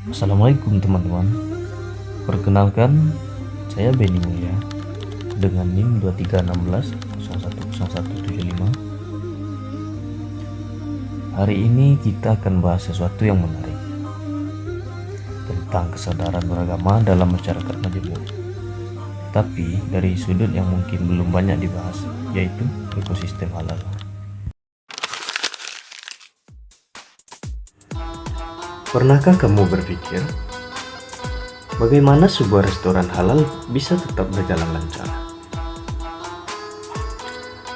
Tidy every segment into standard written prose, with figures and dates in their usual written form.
Assalamualaikum teman-teman. Perkenalkan, saya Benny Mulia dengan NIM 2316010175. Hari ini kita akan bahas sesuatu yang menarik tentang kesadaran beragama dalam masyarakat majemuk. Tapi dari sudut yang mungkin belum banyak dibahas, yaitu ekosistem halal. Pernahkah kamu berpikir bagaimana sebuah restoran halal bisa tetap berjalan lancar?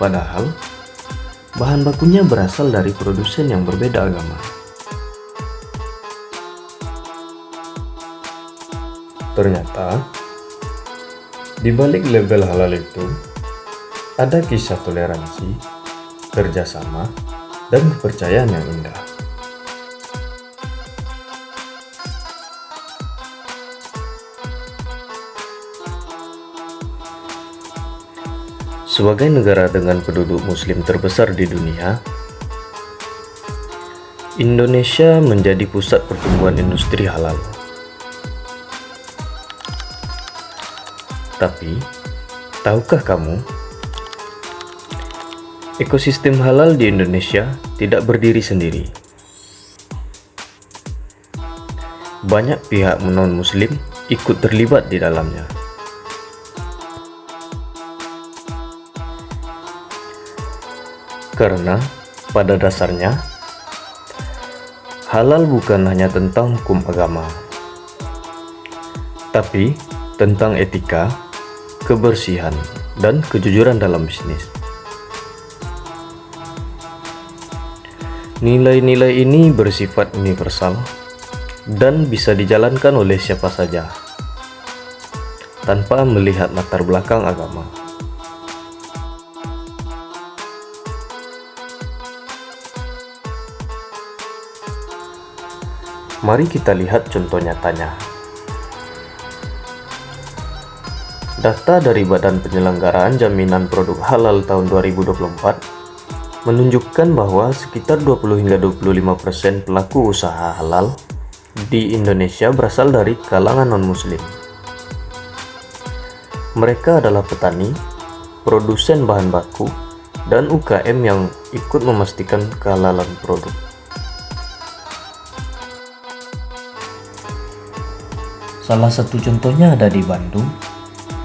Padahal bahan bakunya berasal dari produsen yang berbeda agama. Ternyata di balik label halal itu ada kisah toleransi, kerjasama, dan kepercayaan yang indah. Sebagai negara dengan penduduk muslim terbesar di dunia, Indonesia menjadi pusat pertumbuhan industri halal. Tapi, tahukah kamu, ekosistem halal di Indonesia tidak berdiri sendiri. Banyak pihak non-muslim ikut terlibat di dalamnya. Karena pada dasarnya halal bukan hanya tentang hukum agama, tapi tentang etika, kebersihan, dan kejujuran dalam bisnis. Nilai-nilai ini bersifat universal dan bisa dijalankan oleh siapa saja tanpa melihat latar belakang agama. Mari kita lihat contoh nyatanya. Data dari Badan Penyelenggaraan Jaminan Produk Halal tahun 2024 menunjukkan bahwa sekitar 20 hingga 25% pelaku usaha halal di Indonesia berasal dari kalangan non-muslim. Mereka adalah petani, produsen bahan baku, dan UKM yang ikut memastikan kehalalan produk. Salah satu contohnya ada di Bandung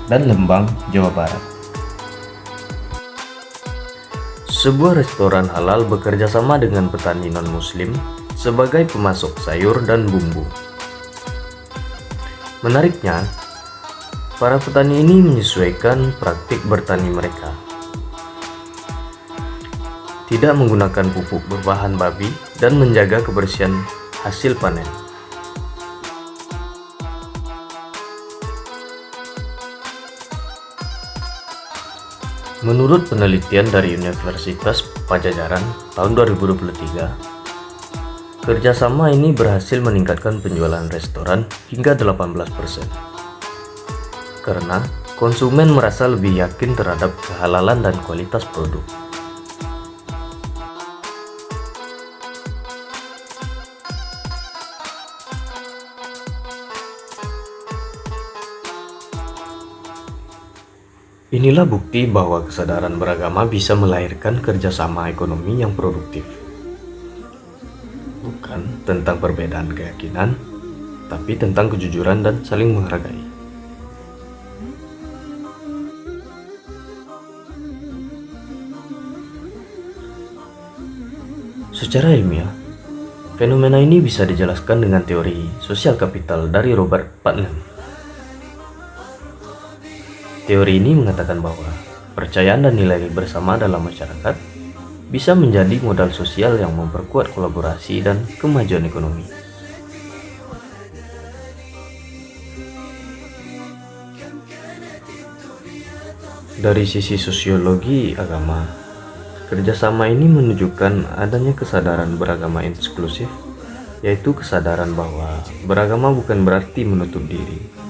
dan Lembang, Jawa Barat. Sebuah restoran halal bekerja sama dengan petani non-muslim sebagai pemasok sayur dan bumbu. Menariknya, para petani ini menyesuaikan praktik bertani mereka. Tidak menggunakan pupuk berbahan babi dan menjaga kebersihan hasil panen. Menurut penelitian dari Universitas Padjadjaran tahun 2023, kerjasama ini berhasil meningkatkan penjualan restoran hingga 18%. Karena konsumen merasa lebih yakin terhadap kehalalan dan kualitas produk. Inilah bukti bahwa kesadaran beragama bisa melahirkan kerjasama ekonomi yang produktif. Bukan tentang perbedaan keyakinan, tapi tentang kejujuran dan saling menghargai. Secara ilmiah, fenomena ini bisa dijelaskan dengan teori sosial kapital dari Robert Putnam. Teori ini mengatakan bahwa kepercayaan dan nilai bersama dalam masyarakat bisa menjadi modal sosial yang memperkuat kolaborasi dan kemajuan ekonomi. Dari sisi sosiologi agama, kerjasama ini menunjukkan adanya kesadaran beragama inklusif, yaitu kesadaran bahwa beragama bukan berarti menutup diri,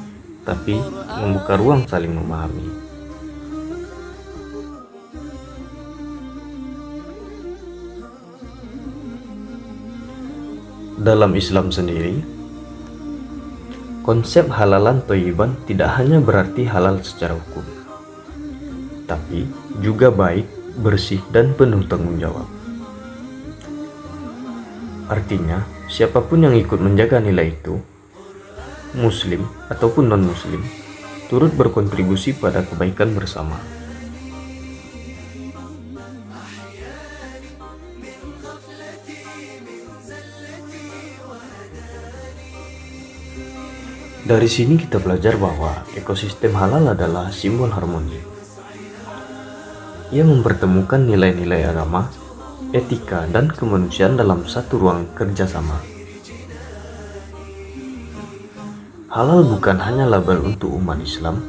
tapi membuka ruang saling memahami. Dalam Islam sendiri, Konsep halalan thayyiban tidak hanya berarti halal secara hukum, tapi juga baik, bersih, dan penuh tanggung jawab. Artinya, siapapun yang ikut menjaga nilai itu, muslim ataupun non-muslim, turut berkontribusi pada kebaikan bersama. Dari sini kita belajar bahwa ekosistem halal adalah simbol harmoni. Ia mempertemukan nilai-nilai agama, etika, dan kemanusiaan dalam satu ruang kerjasama. Halal bukan hanya label untuk umat Islam,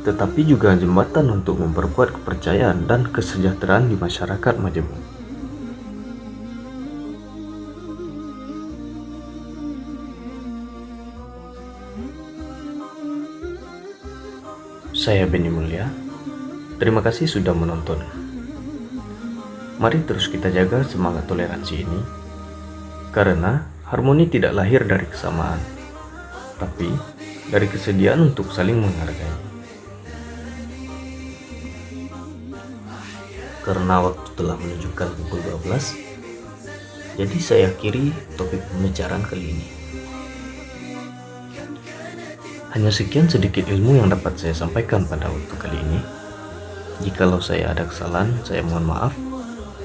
tetapi juga jembatan untuk memperkuat kepercayaan dan kesejahteraan di masyarakat majemuk. Saya Benny Mulya, terima kasih sudah menonton. Mari terus kita jaga semangat toleransi ini, karena harmoni tidak lahir dari kesamaan, tapi dari kesediaan untuk saling menghargai. Karena waktu telah menunjukkan pukul 12, jadi saya akhiri topik pembicaraan kali ini. Hanya sekian sedikit ilmu yang dapat saya sampaikan pada waktu kali ini. Jikalau saya ada kesalahan, saya mohon maaf.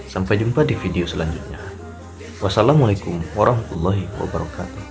Sampai jumpa di video selanjutnya. Wassalamualaikum warahmatullahi wabarakatuh.